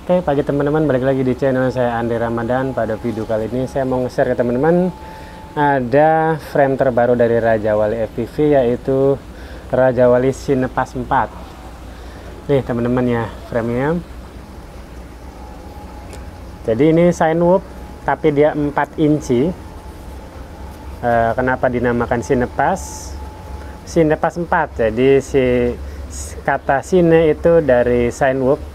Oke, pagi teman-teman, balik lagi di channel saya Andi Ramadan. Pada video kali ini saya mau nge-share ke teman-teman ada frame terbaru dari Raja Wali FPV, yaitu Raja Wali Cinepas 4. Nih teman-teman ya, framenya. Jadi ini Cinewhoop, tapi dia 4 inci. Kenapa dinamakan Cinepas? Cinepas 4. Jadi kata Cine itu dari Cinewhoop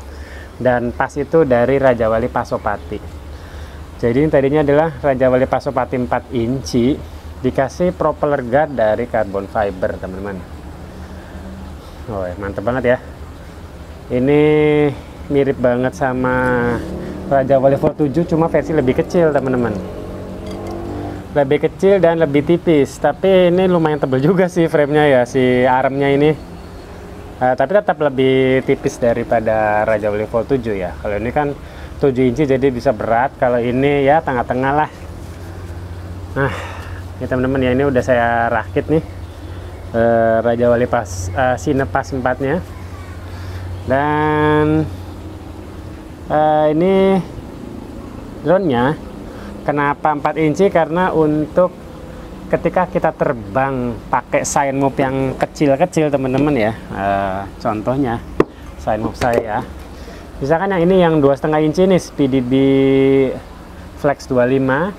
dan pas itu dari Raja Wali Pasopati. Jadi tadinya adalah Raja Wali Pasopati 4 inci dikasih propeller guard dari carbon fiber, teman-teman. Oh, mantep banget ya. Ini mirip banget sama Raja Wali Vol 7, cuma versi lebih kecil, teman-teman. Lebih kecil dan lebih tipis, tapi ini lumayan tebal juga sih framenya ya, si armnya ini. Tapi tetap lebih tipis daripada Raja Wali Vol 7 ya. Kalau ini kan 7 inci jadi bisa berat, kalau ini ya tengah-tengah lah. Nah, ini teman-teman ya, ini udah saya rakit nih Raja Wali Cinepas 4 nya. Dan ini drone-nya kenapa 4 inci, karena untuk ketika kita terbang pakai Cinewhoop yang kecil-kecil, teman-teman ya. Contohnya Cinewhoop saya, misalkan yang ini yang 2,5 inci nih, PDB Flex 25.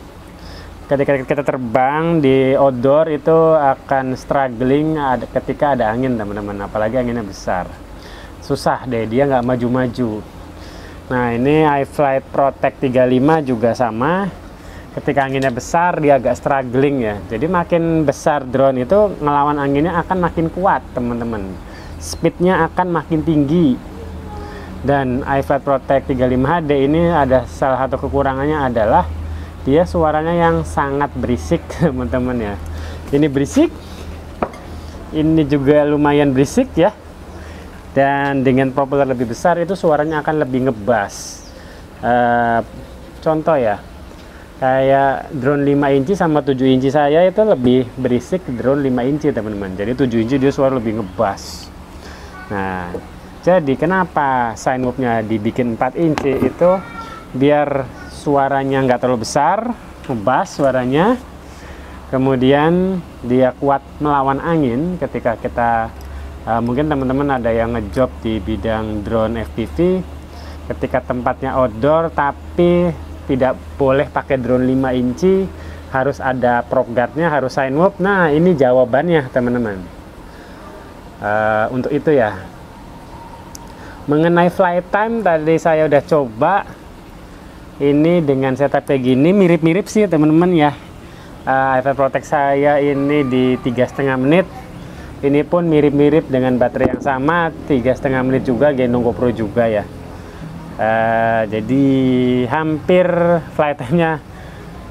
Ketika kita terbang di outdoor itu akan struggling ketika ada angin, teman-teman, apalagi anginnya besar, susah deh, dia nggak maju-maju. Nah, ini iFlight Protect 35 juga sama. Ketika anginnya besar dia agak struggling ya. Jadi makin besar drone itu ngelawan anginnya akan makin kuat, teman-teman. Speednya akan makin tinggi. Dan iFlight Protect 35 HD ini ada salah satu kekurangannya adalah dia suaranya yang sangat berisik, teman-teman ya. Ini berisik, ini juga lumayan berisik ya. Dan dengan propeller lebih besar itu suaranya akan lebih ngebas. Contoh ya, kayak drone 5 inci sama 7 inci saya itu lebih berisik drone 5 inci, teman-teman. Jadi 7 inci dia suara lebih ngebas. Nah, jadi kenapa Cinewhoop-nya dibikin 4 inci itu biar suaranya nggak terlalu besar, ngebas suaranya. Kemudian dia kuat melawan angin ketika kita mungkin teman-teman ada yang ngejob di bidang drone FPV, ketika tempatnya outdoor tapi tidak boleh pakai drone 5 inci, harus ada prop guardnya, harus Cinewhoop. Nah, ini jawabannya, teman-teman. Untuk itu ya. Mengenai flight time tadi saya udah coba. Ini dengan setup kayak gini mirip-mirip sih, teman-teman ya. iFlight Protect saya ini di 3,5 menit. Ini pun mirip-mirip dengan baterai yang sama, 3,5 menit juga, gendong GoPro juga ya. Jadi hampir flight time-nya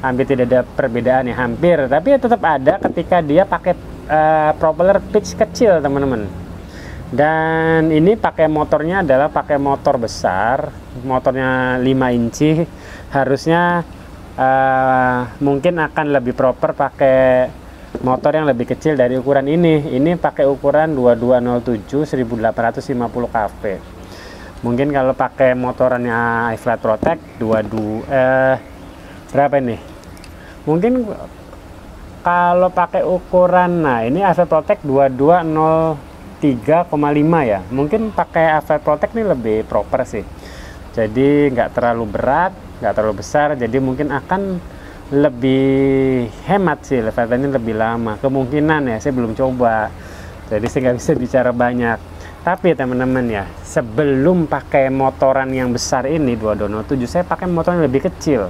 hampir tidak ada perbedaan ya, hampir, tapi ya tetap ada ketika dia pakai propeller pitch kecil, teman-teman. Dan ini pakai motornya adalah pakai motor besar, motornya 5 inci. Harusnya mungkin akan lebih proper pakai motor yang lebih kecil dari ukuran ini. Ini pakai ukuran 2207 1850 kV. Mungkin kalau pakai motorannya iFlight Protect 22 berapa ini? Mungkin kalau pakai ukuran, nah ini iFlight Protect 2203,5 ya. Mungkin pakai iFlight Protect ini lebih proper sih. Jadi nggak terlalu berat, nggak terlalu besar. Jadi mungkin akan lebih hemat sih, flight time ini lebih lama. Kemungkinan ya, saya belum coba. Jadi saya nggak bisa bicara banyak. Tapi teman-teman ya, sebelum pakai motoran yang besar ini 2207, saya pakai motor yang lebih kecil.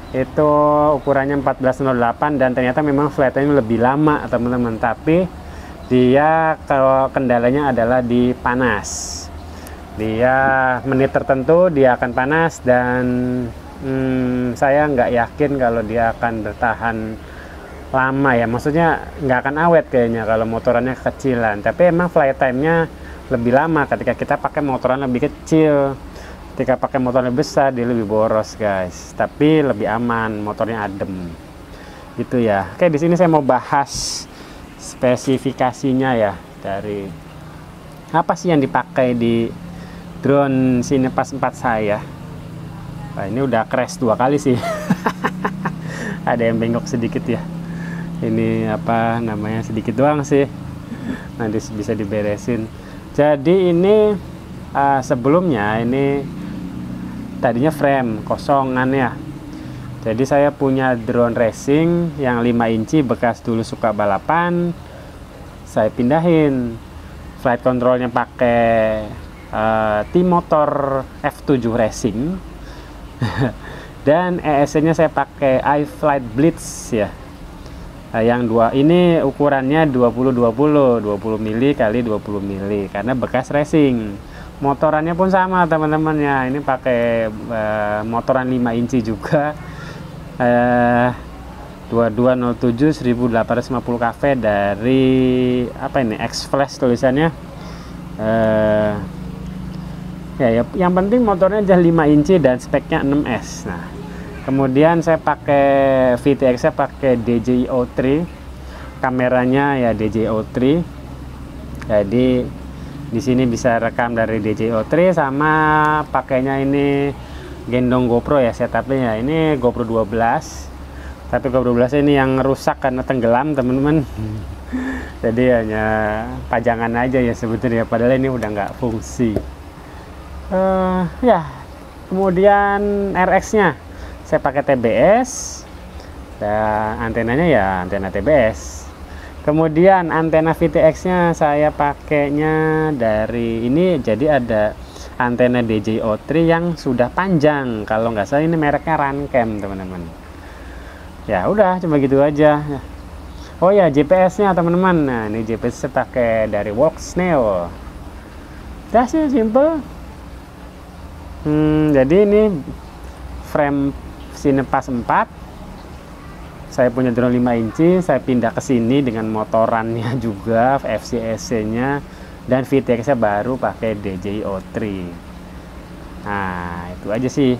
Itu ukurannya 1408 dan ternyata memang flight time lebih lama, teman-teman. Tapi dia kalau kendalanya adalah di panas. Dia menit tertentu dia akan panas dan saya nggak yakin kalau dia akan bertahan lama ya. Maksudnya nggak akan awet kayaknya kalau motorannya kecilan. Tapi emang flight time-nya lebih lama ketika kita pakai motoran lebih kecil. Ketika pakai motor lebih besar dia lebih boros, guys. Tapi lebih aman, motornya adem. Gitu ya. Oke, di sini saya mau bahas spesifikasinya ya, dari apa sih yang dipakai di drone Cinepas 4 saya. Nah, ini udah crash 2 kali sih. Ada yang bengkok sedikit ya. Ini apa namanya, sedikit doang sih. Nanti bisa diberesin. Jadi ini sebelumnya ini tadinya frame kosongan ya. Jadi saya punya drone racing yang 5 inci bekas dulu suka balapan. Saya pindahin. Flight controlnya pakai T-Motor F7 Racing. Dan ESC-nya saya pakai iFlight Blitz ya. Yang dua ini ukurannya 20 mili kali 20 mili karena bekas racing. Motorannya pun sama teman-teman ya. Ini pakai motoran 5 inci juga. 2207 1850 kV dari apa ini, X-Flash tulisannya. Ya, yang penting motornya aja 5 inci dan speknya 6S. Nah, kemudian saya pakai VTX, saya pakai DJI-O3, kameranya ya DJI-O3. Jadi di sini bisa rekam dari DJI-O3, sama pakainya ini gendong GoPro ya, setupnya ini GoPro 12. Tapi GoPro 12 ini yang rusak karena tenggelam teman-teman. Jadi hanya pajangan aja ya sebetulnya, padahal ini udah nggak fungsi. Ya, kemudian RX-nya saya pakai TBS dan antenanya ya antena TBS. Kemudian antena VTX-nya saya pakainya dari ini, jadi ada antena DJI-O3 yang sudah panjang, kalau nggak salah ini mereknya Runcam teman-teman. Ya udah, cuma gitu aja. Oh ya, GPS-nya teman-teman. Nah, ini GPS saya pakai dari Walksnail. Udah sih, simple. Jadi ini frame Cinepas 4. Saya punya drone 5 inci, saya pindah ke sini dengan motorannya juga, FCSC-nya, dan VTX-nya baru pakai DJI-O3. Nah, itu aja sih.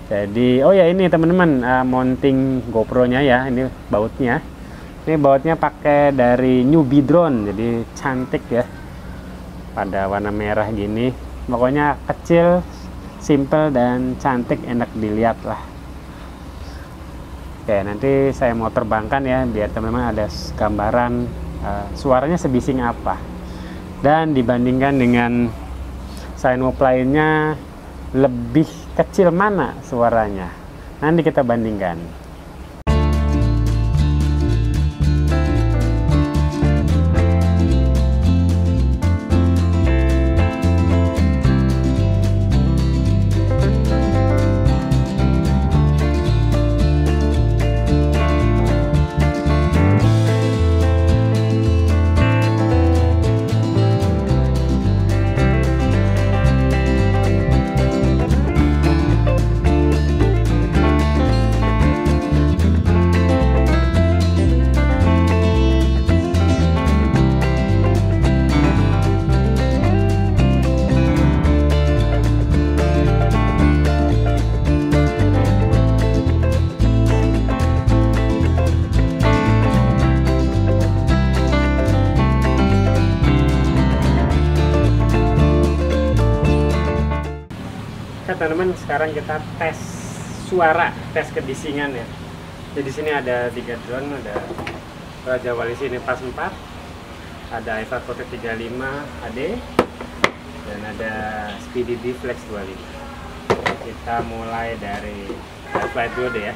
Jadi, oh ya ini teman-teman, mounting GoPro-nya ya, ini bautnya. Ini bautnya pakai dari Newbie Drone, jadi cantik ya. Pada warna merah gini. Pokoknya kecil, simple dan cantik, enak dilihat lah. Oke, nanti saya mau terbangkan ya biar teman-teman ada gambaran suaranya sebising apa. Dan dibandingkan dengan Scienwolf lainnya, lebih kecil mana suaranya. Nanti kita bandingkan. Teman-teman, sekarang kita tes suara, tes kebisingan ya. Jadi di sini ada 3 drone, ada Raja Wali Cinepas 4, ada iFlight Pro 35 HD, dan ada Speedy D Flex 25. Kita mulai dari iFlight dulu deh ya.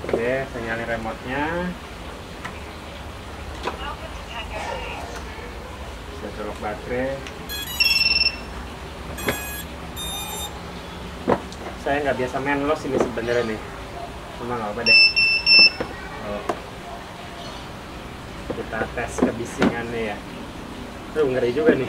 Oke, saya nyalain remote-nya. Saya colok baterai. Saya nggak biasa main loss ini sebenarnya nih, cuma nggak apa deh. Kita tes kebisingannya ya. Ngeri juga nih.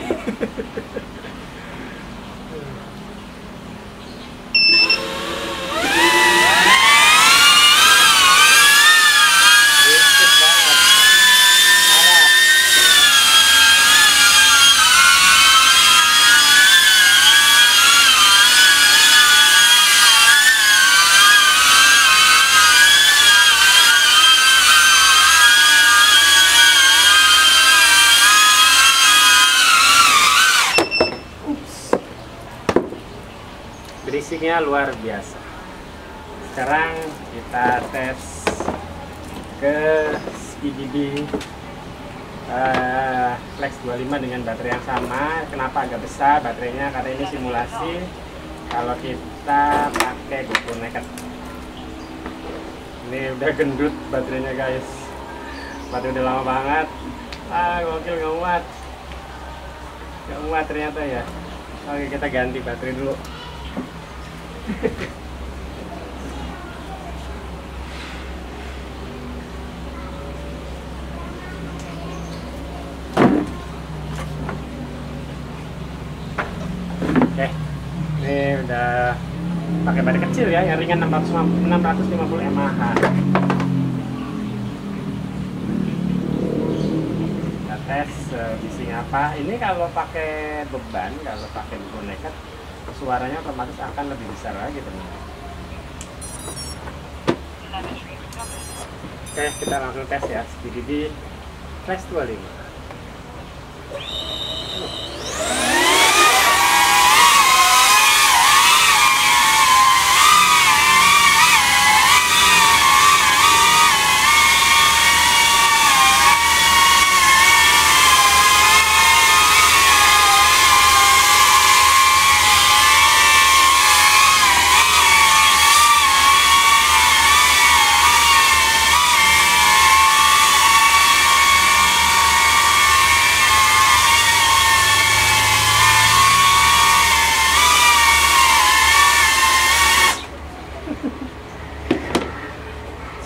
fisiknya luar biasa. Sekarang kita tes ke SpeedyD Flex 25 dengan baterai yang sama. Kenapa agak besar baterainya? Karena ini simulasi kalau kita pakai GoPro Naked. Ini udah gendut baterainya guys, baterai udah lama banget. Gokil, nggak muat ternyata ya. Oke, kita ganti baterai dulu. Oke, ini udah pakai baterai kecil ya, yang ringan 650 mAh. Kita tes bising apa. Ini kalau pakai beban, kalau pakai GoPro Naked, suaranya otomatis akan lebih besar lagi teman-teman. Oke, kita langsung tes ya SpeedyD Flex 25.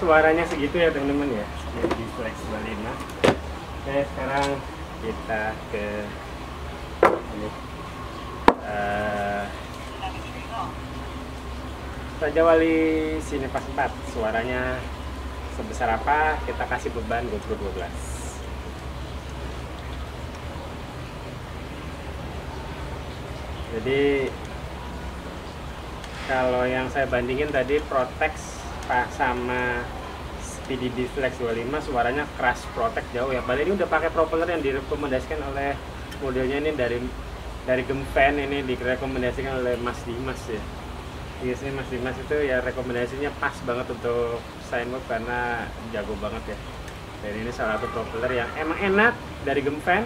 Suaranya segitu ya teman-teman ya, di Flex 25. Oke, sekarang kita ke ini Raja Wali Cinepas 4. Suaranya sebesar apa? Kita kasih beban GoPro 12. Jadi kalau yang saya bandingin tadi Protex sama SpeedyD Flex 25, suaranya keras, Protex jauh ya. Padahal ini udah pakai propeller yang direkomendasikan oleh modelnya ini dari Gemfan, ini direkomendasikan oleh Mas Dimas ya. Biasanya Mas Dimas itu ya rekomendasinya pas banget untuk Science Mode karena jago banget ya. Dan ini salah satu propeller yang emang enak dari Gemfan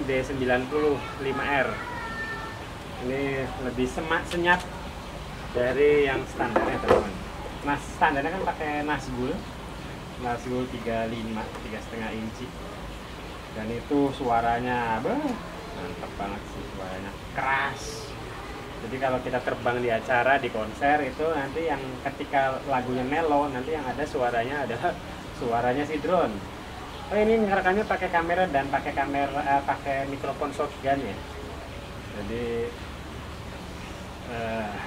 D90 5R. Ini lebih senyap dari yang standarnya teman-teman. Nah, standarnya kan pakai Nazgul 35 3,5 inci, dan itu suaranya mantap banget sih, suaranya keras. Jadi kalau kita terbang di acara, di konser itu nanti yang ketika lagunya mellow, nanti yang ada suaranya adalah suaranya si drone. Oh, ini ngerekamnya pakai kamera dan pakai mikrofon shotgun ya. Jadi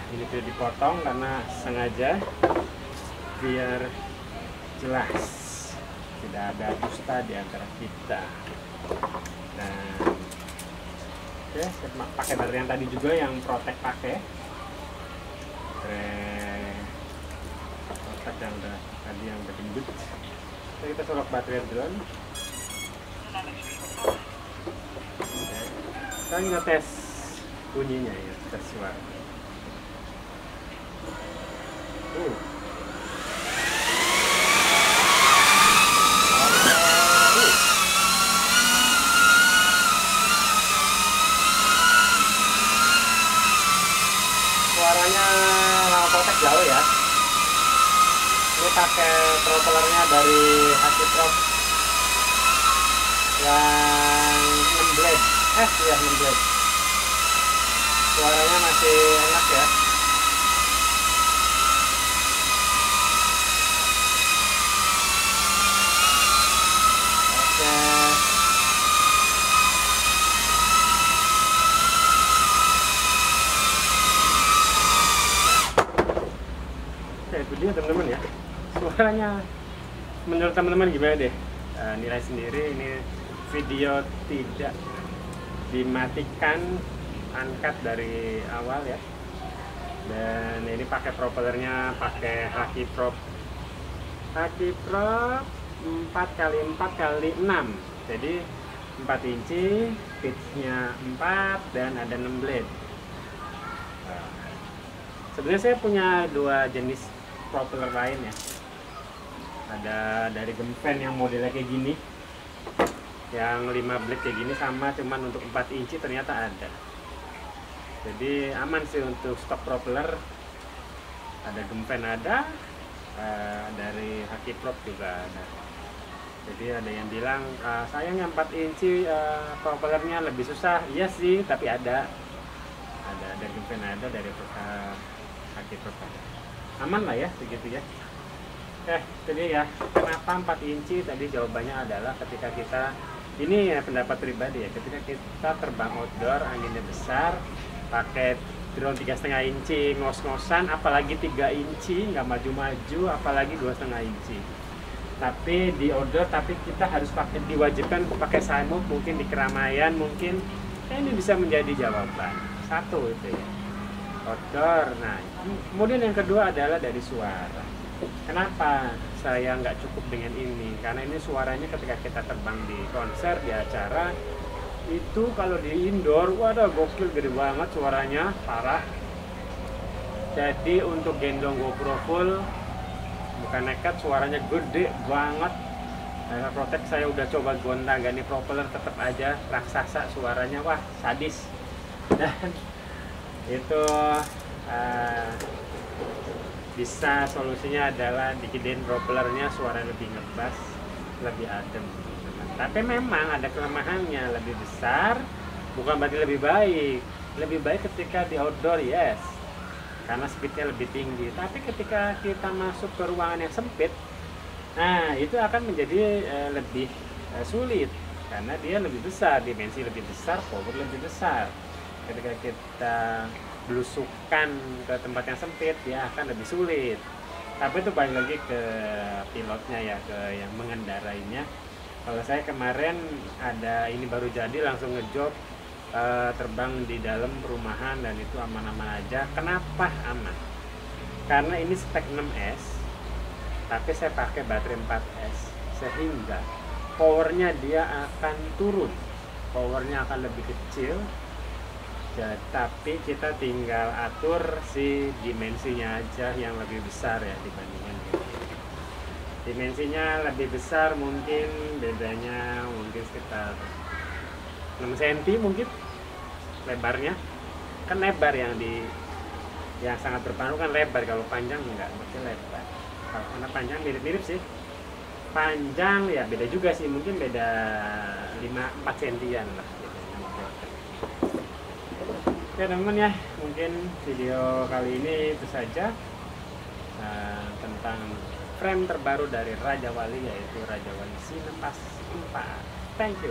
ini tuh dipotong karena sengaja biar jelas, tidak ada dusta di antara kita. Dan oke, pakai baterai yang tadi juga yang Protex pakai. Protex yang tadi yang udah gendut. Kita colok baterai drone. Sekarang kita tes bunyinya ya, tes suara. Suaranya Protex jauh ya. Ini pakai propellernya dari Hakiprop yang 6 blade. Ya 6 blade. Suaranya masih enak ya. Itu dia teman-teman ya, suaranya menurut teman-teman gimana deh? Nilai sendiri. Ini video tidak dimatikan, angkat dari awal ya, dan ini pakai propellernya pakai Hakiprop 4x4x6, jadi 4 inci, pitchnya 4 dan ada 6 blade. Sebenarnya saya punya dua jenis propeller lain ya. Ada dari Gemfen yang modelnya kayak gini, yang 5 blade kayak gini, sama cuman untuk 4 inci ternyata ada. Jadi aman sih untuk stok propeller. Ada Gemfen ada, dari Haki Prop juga ada. Jadi ada yang bilang sayangnya 4 inci propellernya lebih susah. Iya sih, tapi ada dari Gemfen ada, dari Haki Prop ada. Aman lah ya begitu ya. Jadi ya, kenapa 4 inci? Tadi jawabannya adalah ketika kita, ini ya pendapat pribadi ya, ketika kita terbang outdoor, anginnya besar, pakai drone 3,5 inci, ngos-ngosan, apalagi 3 inci, nggak maju-maju, apalagi 2,5 inci. Tapi di outdoor, tapi kita harus diwajibkan pakai simoke, mungkin di keramaian, mungkin ini bisa menjadi jawaban. Satu itu ya, outdoor. Nah, kemudian yang kedua adalah dari suara. Kenapa saya nggak cukup dengan ini? Karena ini suaranya ketika kita terbang di konser, di acara, itu kalau di indoor, waduh gokil, gede banget suaranya, parah. Jadi untuk gendong GoPro full, bukan nekat, suaranya gede banget. Protect saya udah coba gonta-ganti propeller, tetap aja raksasa suaranya, wah sadis. Dan itu bisa solusinya adalah digedein propellernya, suara lebih ngebas, lebih adem. Tapi memang ada kelemahannya, lebih besar bukan berarti lebih baik. Lebih baik ketika di outdoor, yes, karena speednya lebih tinggi. Tapi ketika kita masuk ke ruangan yang sempit, nah itu akan menjadi lebih sulit, karena dia lebih besar, dimensi lebih besar, power lebih besar. Ketika kita belusukan ke tempat yang sempit, dia akan lebih sulit. Tapi itu balik lagi ke pilotnya ya, ke yang mengendarainya. Kalau saya kemarin ada ini baru jadi, langsung ngejob terbang di dalam perumahan, dan itu aman-aman aja. Kenapa aman? Karena ini spek 6S, tapi saya pakai baterai 4S, sehingga powernya dia akan turun, powernya akan lebih kecil. Tapi kita tinggal atur si dimensinya aja yang lebih besar ya dibandingkan gitu. Dimensinya lebih besar, mungkin bedanya mungkin sekitar 6 cm mungkin lebarnya. Kan lebar yang sangat berpengaruh kan lebar, kalau panjang enggak, mungkin lebar. Kalau karena panjang mirip-mirip sih. Panjang ya beda juga sih, mungkin beda 4 cm lah. Oke teman-teman ya, mungkin video kali ini itu saja tentang frame terbaru dari Raja Wali, yaitu Raja Wali Cinepas 4. Thank you.